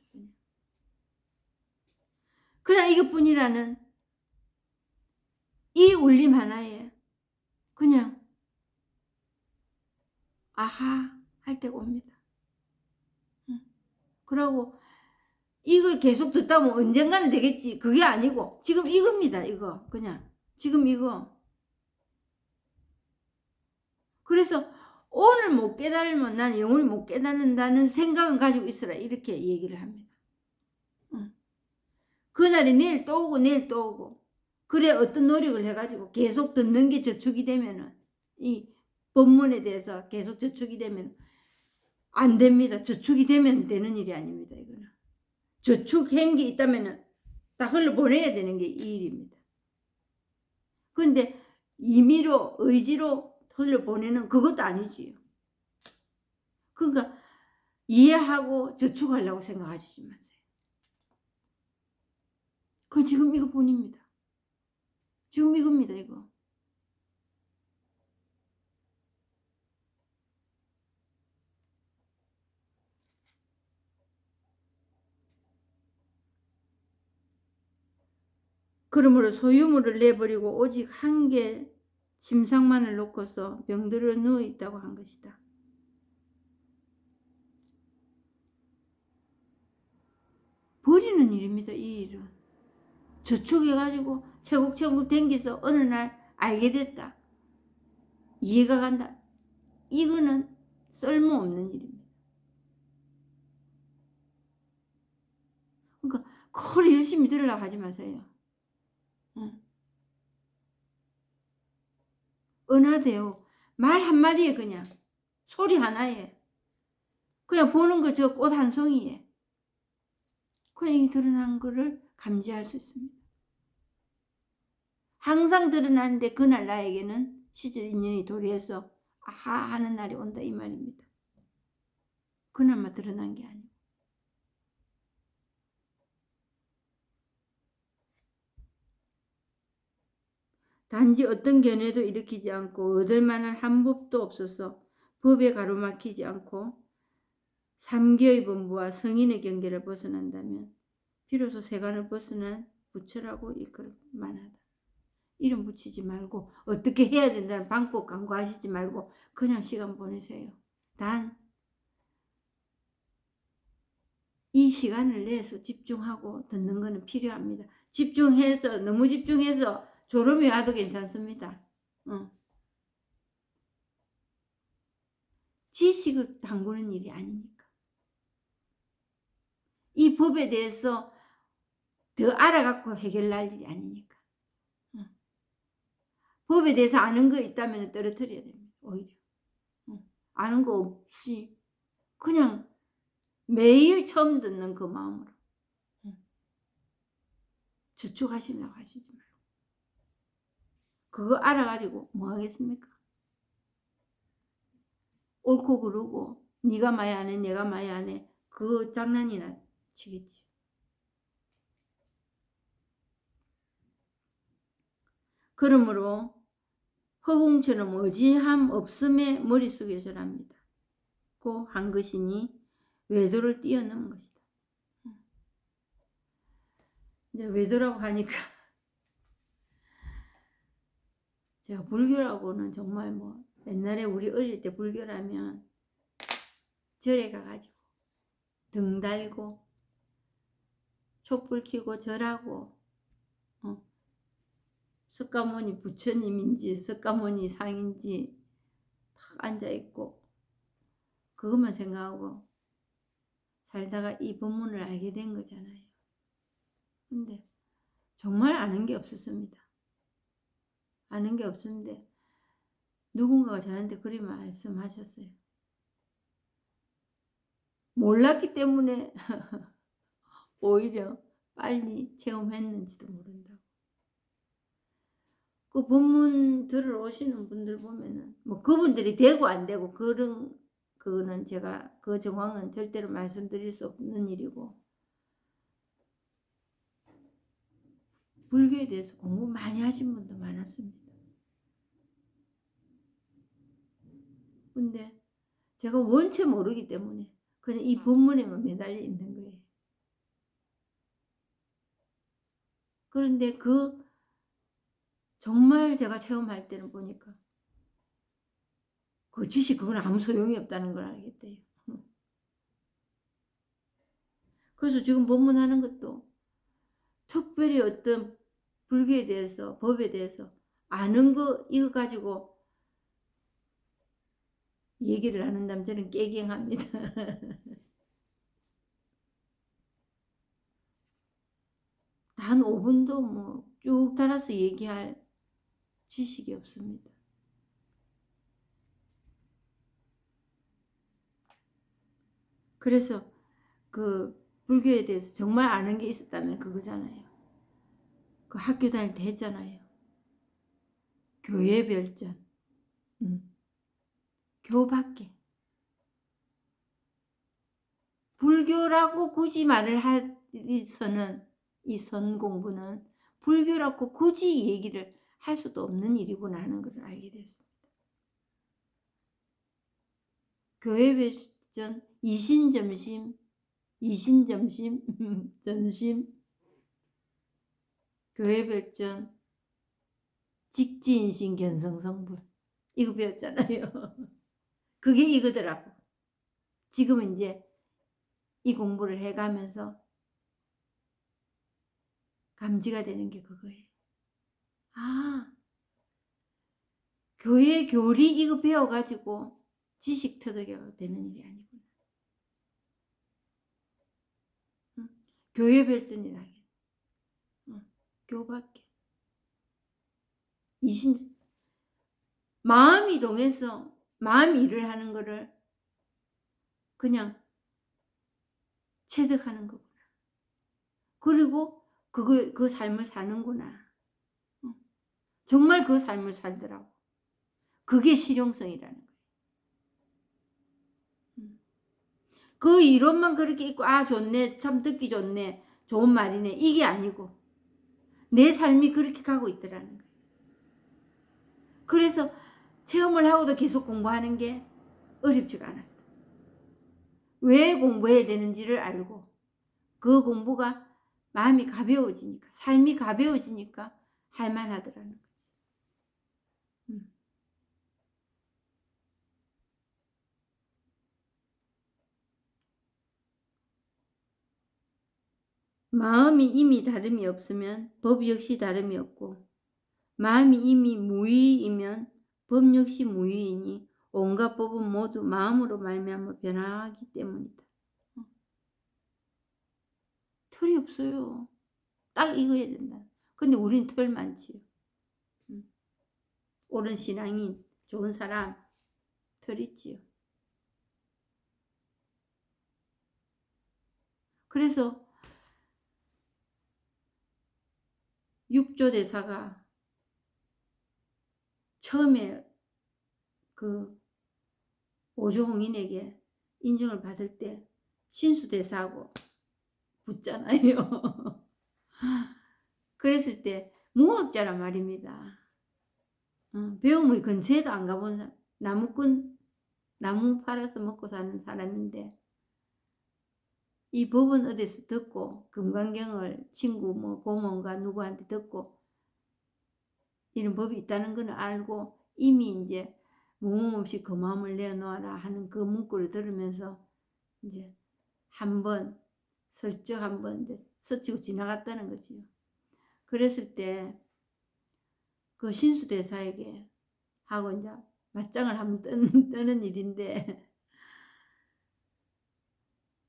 그냥 이것뿐이라는 이 울림 하나에 그냥 아하 할 때가 옵니다. 그러고 이걸 계속 듣다 보면 언젠가는 되겠지. 그게 아니고 지금 이겁니다. 이거 그냥 지금 이거. 그래서 오늘 못 깨달으면 난 영을 못 깨닫는다는 생각은 가지고 있으라, 이렇게 얘기를 합니다. 그날이 내일 또 오고 내일 또 오고. 그래 어떤 노력을 해가지고 계속 듣는 게 저축이 되면은, 이 법문에 대해서 계속 저축이 되면 안 됩니다. 저축이 되면 되는 일이 아닙니다. 이거는 저축한 게 있다면은 다 흘러보내야 되는 게 이 일입니다. 근데 임의로 의지로 흘려보내는 그것도 아니지요. 그러니까 이해하고 저축하려고 생각하시지 마세요. 그 지금 이거뿐입니다. 지금 이겁니다. 이거. 그러므로 소유물을 내버리고 오직 한 개 침상만을 놓고서 병들어 누워 있다고 한 것이다. 버리는 일입니다. 이 일은. 저축해가지고 채곡채곡 댕겨서 어느 날 알게 됐다. 이해가 간다. 이거는 쓸모없는 일입니다. 그러니까 그걸 열심히 들으려고 하지 마세요. 은하대요. 말 한마디에 그냥 소리 하나에 그냥 보는 거 저 꽃 한 송이에 그냥 드러난 거를 감지할 수 있습니다. 항상 드러나는데 그날 나에게는 시절 인연이 도래해서 아하 하는 날이 온다 이 말입니다. 그날만 드러난 게 아니고. 단지 어떤 견해도 일으키지 않고 얻을 만한 한 법도 없어서 법에 가로막히지 않고 삼계의 본부와 성인의 경계를 벗어난다면 비로소 세간을 벗어난 부처라고 일컬을 만하다. 이름 붙이지 말고 어떻게 해야 된다는 방법 강구하시지 말고 그냥 시간 보내세요. 단 이 시간을 내서 집중하고 듣는 것은 필요합니다. 집중해서 너무 집중해서 졸음이 와도 괜찮습니다. 지식을 담그는 일이 아니니까. 이 법에 대해서 더 알아갖고 해결할 일이 아니니까. 법에 대해서 아는 거 있다면 떨어뜨려야 됩니다. 오히려. 아는 거 없이 그냥 매일 처음 듣는 그 마음으로 저축하시려고 하시지 말고. 그거 알아가지고 뭐 하겠습니까? 옳고 그르고 네가 많이 안 해 내가 많이 안 해 그 장난이나 치겠지. 그러므로 허공처럼 어지함 없음에 머릿속에 절합니다. 고 한 것이니 외도를 뛰어넘은 것이다. 이제 외도라고 하니까 제가 불교라고는 정말 뭐 옛날에 우리 어릴 때 불교라면 절에 가가지고 등 달고 촛불 켜고 절하고 석가모니 부처님인지 석가모니 상인지 탁 앉아있고 그것만 생각하고 살다가 이 법문을 알게 된 거잖아요. 근데 정말 아는 게 없었습니다. 아는 게 없었는데 누군가가 저한테 그리 말씀하셨어요. 몰랐기 때문에 오히려 빨리 체험했는지도 모른다고. 그 법문 들으러 오시는 분들 보면은 뭐 그분들이 되고 안 되고 그거는 제가 그 정황은 절대로 말씀드릴 수 없는 일이고 불교에 대해서 공부 많이 하신 분도 많았습니다. 근데 제가 원체 모르기 때문에 그냥 이 법문에만 매달려 있는 거예요. 그런데 정말 제가 체험할 때는 보니까 그 지식 그건 아무 소용이 없다는 걸 알겠대요. 그래서 지금 법문하는 것도 특별히 어떤 불교에 대해서 법에 대해서 아는 거 이거 가지고 얘기를 나눈다면 저는 깨갱합니다. 단 5분도 뭐 쭉 달아서 얘기할 지식이 없습니다. 그래서 그 불교에 대해서 정말 아는 게 있었다면 그거잖아요. 그 학교 다닐 때 했잖아요. 교회 별전. 교밖에. 불교라고 굳이 말을 하서는 이 선 공부는 불교라고 굳이 얘기를 할 수도 없는 일이구나 하는 걸 알게 됐습니다. 교회 별전, 이신점심, 전심, 교회 별전, 직지인신 견성성분 이거 배웠잖아요. 그게 이거더라고. 지금은 이제 이 공부를 해가면서 감지가 되는 게 그거예요. 아, 교회 교리 이거 배워가지고 지식 터득이 되는 일이 아니구나. 응? 교회 별전이라 교밖에. 마음이 동해서 마음 일을 하는 거를 그냥 체득하는 거구나. 그리고 그 삶을 사는구나. 정말 그 삶을 살더라고. 그게 실용성이라는 거예요. 그 이론만 그렇게 있고 아 좋네 참 듣기 좋네 좋은 말이네 이게 아니고 내 삶이 그렇게 가고 있더라는 거예요. 그래서 체험을 하고도 계속 공부하는 게 어렵지가 않았어. 왜 공부해야 되는지를 알고 그 공부가 마음이 가벼워지니까 삶이 가벼워지니까 할만하더라는 거지. 마음이 이미 다름이 없으면 법 역시 다름이 없고 마음이 이미 무의이면 법 역시 무의이니 온갖 법은 모두 마음으로 말미암아 변화하기 때문이다. 털이 없어요. 딱 이거 해야 된다. 근데 우리는 털 많지요. 옳은 신앙인 좋은 사람 털 있지요. 그래서 육조대사가 처음에 그 오조홍인에게 인정을 받을 때 신수대사하고 붙잖아요. 그랬을 때 무학자란 말입니다. 배움의 근처에도 안 가본 사람, 나무 팔아서 먹고 사는 사람인데 이 법은 어디서 듣고 금강경을 친구 뭐 고모가 누구한테 듣고 이런 법이 있다는 건 알고 이미 이제 모험없이 그 마음을 내어놓아라 하는 그 문구를 들으면서 이제 한번 슬쩍 한번 이제 스치고 지나갔다는 거지요. 그랬을 때 그 신수대사에게 하고 이제 맞짱을 한번 뜨는 일인데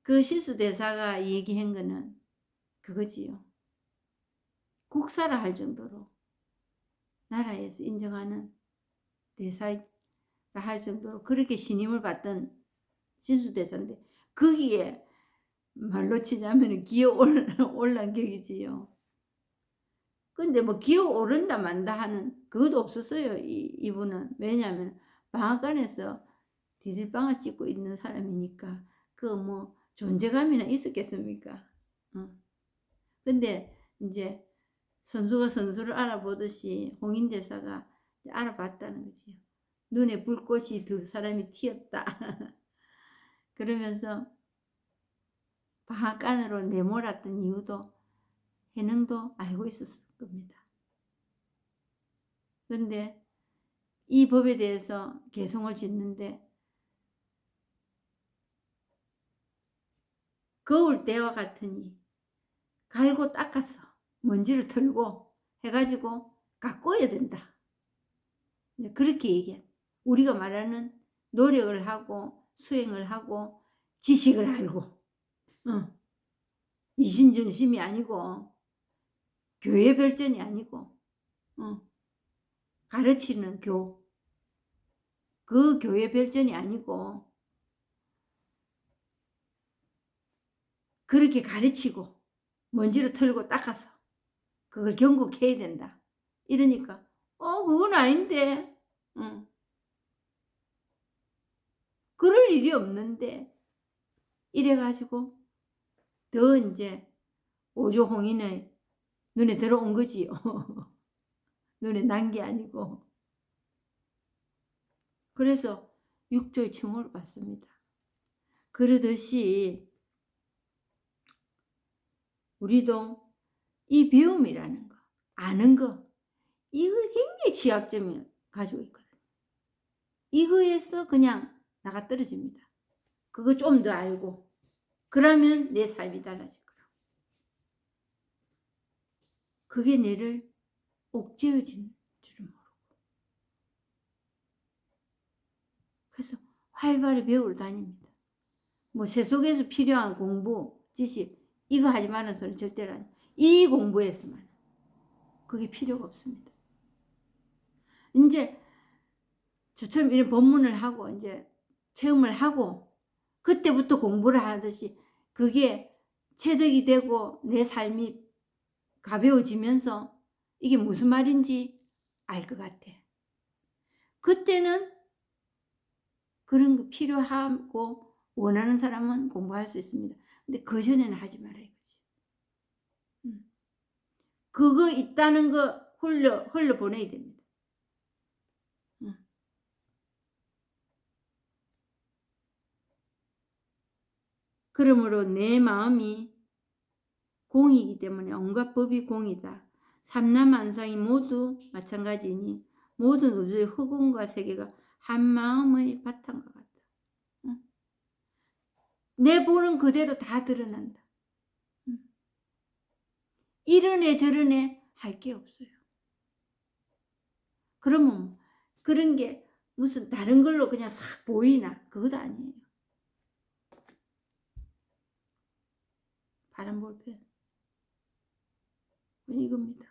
그 신수대사가 얘기한 거는 그거지요. 국사라 할 정도로 나라에서 인정하는 대사라 할 정도로 그렇게 신임을 받던 신수대사인데 거기에 말로 치자면 기어 올란 격이지요. 근데 뭐 기어 오른다 만다 하는 그것도 없었어요. 이분은. 왜냐하면 방앗간에서 디딜방아 찍고 있는 사람이니까 그 뭐 존재감이나 있었겠습니까? 근데 이제 선수가 선수를 알아보듯이 홍인대사가 알아봤다는 거지요. 눈에 불꽃이 두 사람이 튀었다. 그러면서 방앗간으로 내몰았던 이유도 해능도 알고 있었을 겁니다. 그런데 이 법에 대해서 개성을 짓는데 거울 때와 같으니 갈고 닦아서 먼지를 털고 해가지고 가꿔야 된다. 그렇게 얘기해. 우리가 말하는 노력을 하고 수행을 하고 지식을 알고 이신전심이 아니고 교회 별전이 아니고 가르치는 그 교회 별전이 아니고 그렇게 가르치고 먼지를 털고 닦아서 그걸 경고해야 된다. 이러니까 그건 아닌데 그럴 일이 없는데 이래가지고 더 이제 오조홍인의 눈에 들어온 거지요. 눈에 난 게 아니고. 그래서 육조의 칭호를 받습니다. 그러듯이 우리도 이 배움이라는 거, 아는 거, 이거 굉장히 취약점을 가지고 있거든요. 이거에서 그냥 나가 떨어집니다. 그거 좀 더 알고 그러면 내 삶이 달라질 거라고. 그게 내를 옥죄어지는 줄은 모르고. 그래서 활발히 배우러 다닙니다. 뭐 세속에서 필요한 공부, 지식 이거 하지 마는 소리 절대로 아니에요. 이 공부에서만. 그게 필요가 없습니다. 이제 저처럼 이런 법문을 하고 이제 체험을 하고 그때부터 공부를 하듯이 그게 체득이 되고 내 삶이 가벼워지면서 이게 무슨 말인지 알 것 같아. 그때는 그런 거 필요하고 원하는 사람은 공부할 수 있습니다. 근데 그 전에는 하지 마라 이거지. 그거 있다는 거 흘러 보내야 됩니다. 그러므로 내 마음이 공이기 때문에 온갖 법이 공이다. 삼라만상이 모두 마찬가지니 모든 우주의 흑운과 세계가 한 마음의 바탕과 같다. 내 보는 그대로 다 드러난다. 이러네 저러네 할 게 없어요. 그러면 그런 게 무슨 다른 걸로 그냥 싹 보이나? 그것도 아니에요. 바람볼펜 이겁니다.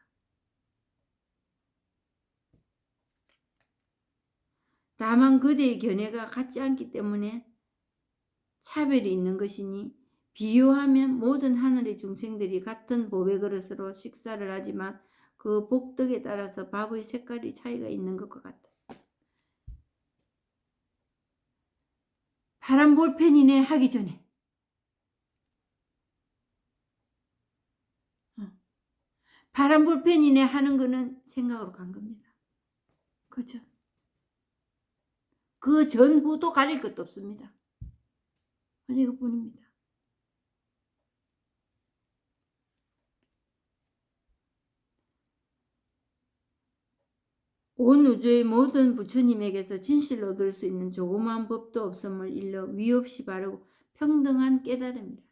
다만 그대의 견해가 같지 않기 때문에 차별이 있는 것이니 비유하면 모든 하늘의 중생들이 같은 보배 그릇으로 식사를 하지만 그 복덕에 따라서 밥의 색깔이 차이가 있는 것과 같다. 파란 볼펜이네 하기 전에 파란 볼펜이네 하는 거는 생각으로 간 겁니다. 그죠? 그 전후도 가릴 것도 없습니다. 이것뿐입니다. 온 우주의 모든 부처님에게서 진실로 얻을 수 있는 조그마한 법도 없음을 일러 위없이 바르고 평등한 깨달음이라.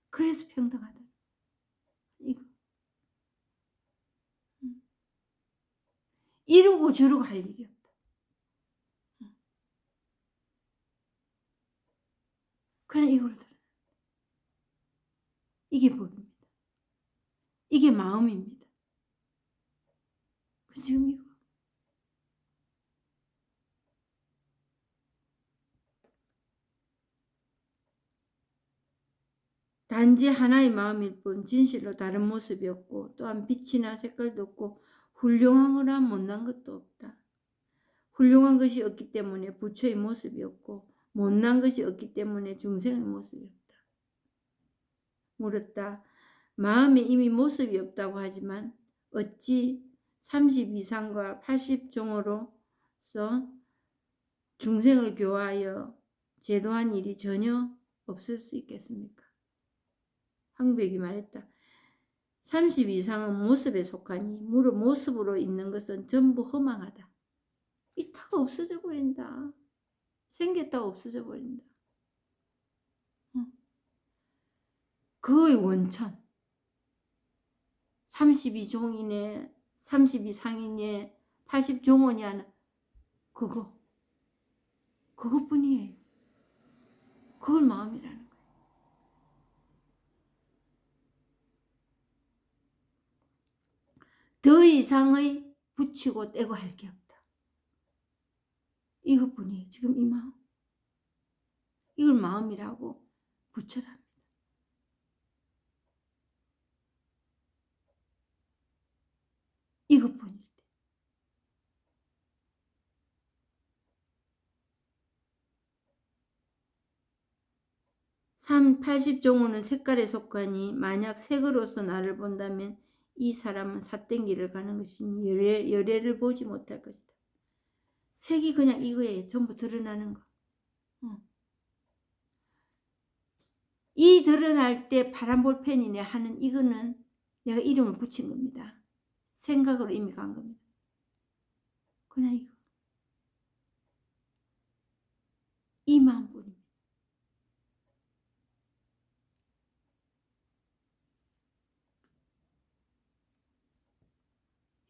그래서 평등하다. 이거. 이러고 저러고 할 일이 없다. 그냥 이걸 들어. 이게 법입니다. 이게 마음입니다. 지금 이거. 단지 하나의 마음일 뿐 진실로 다른 모습이 없고 또한 빛이나 색깔도 없고 훌륭한 거나 못난 것도 없다. 훌륭한 것이 없기 때문에 부처의 모습이 없고 못난 것이 없기 때문에 중생의 모습이 없다. 물었다. 마음에 이미 모습이 없다고 하지만 어찌 32상과 80종으로서 중생을 교화하여 제도한 일이 전혀 없을 수 있겠습니까? 황백이 말했다. 32상은 모습에 속하니 무릇 모습으로 있는 것은 전부 허망하다. 있다가 없어져 버린다. 생겼다가 없어져 버린다. 그의 원천 32종이네 32상이네 80종원이 하는 그것뿐이에요. 그걸 마음이라는 거예요. 이상의 붙이고 떼고 할 게 없다. 이것뿐이에요. 지금 이 마음. 이걸 마음이라고 붙여랍니다. 이것뿐일 때. 참 80종호는 색깔에 속하니 만약 색으로서 나를 본다면 이 사람은 삿된 길을 가는 것이니 열애를 보지 못할 것이다. 색이 그냥 이거예요. 전부 드러나는 거. 이 드러날 때 파란 볼펜이네 하는 이거는 내가 이름을 붙인 겁니다. 생각으로 이미 간 겁니다. 그냥 이거. 이 마음뿐입니다.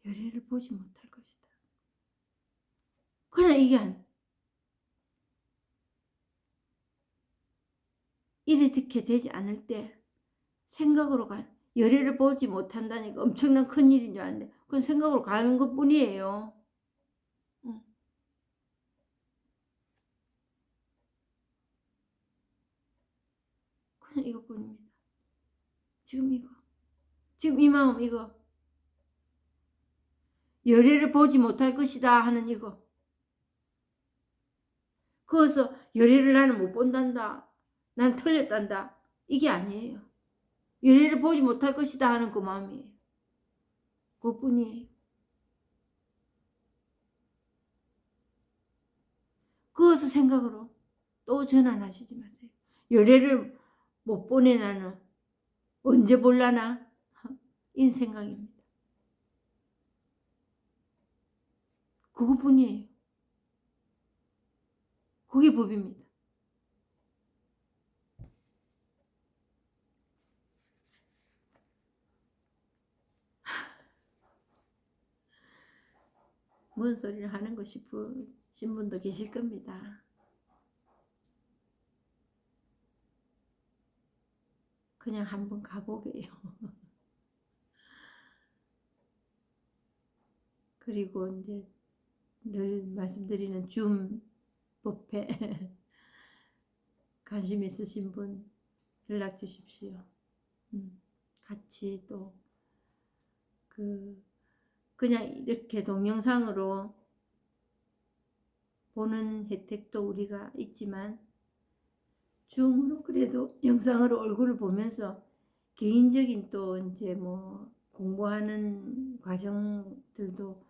열애를 보지 못할 것이다. 그냥 이게 이렇게 되지 않을 때 생각으로 열애를 보지 못한다니까 엄청난 큰일인 줄 아는데 그건 생각으로 가는 것 뿐이에요. 그냥 이것뿐입니다. 지금 이거. 지금 이 마음 이거. 열애를 보지 못할 것이다 하는 이거. 그래서 열애를 나는 못 본단다. 난 틀렸단다. 이게 아니에요. 열애를 보지 못할 것이다 하는 그 마음이에요. 그것뿐이에요. 그것을 생각으로 또 전환하시지 마세요. 열애를 못 보내 나는 언제 볼라나? 이 생각입니다. 그것뿐이에요. 그게 법입니다. 뭔 소리를 하는 거 싶으신 분도 계실 겁니다. 그냥 한번 가보게요. 그리고 이제 늘 말씀드리는 줌 법회 관심 있으신 분 연락 주십시오. 같이 또 그냥 이렇게 동영상으로 보는 혜택도 우리가 있지만 줌으로 그래도 영상으로 얼굴을 보면서 개인적인 또 이제 뭐 공부하는 과정들도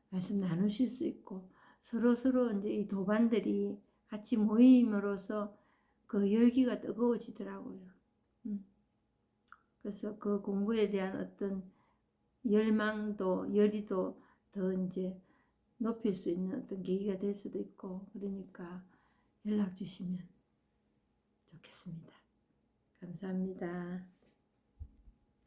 말씀 나누실 수 있고 서로 이제 이 도반들이 같이 모임으로써 그 열기가 뜨거워지더라고요. 그래서 그 공부에 대한 어떤 열망도 열의도 더 이제 높일 수 있는 어떤 계기가 될 수도 있고 그러니까 연락 주시면 좋겠습니다. 감사합니다.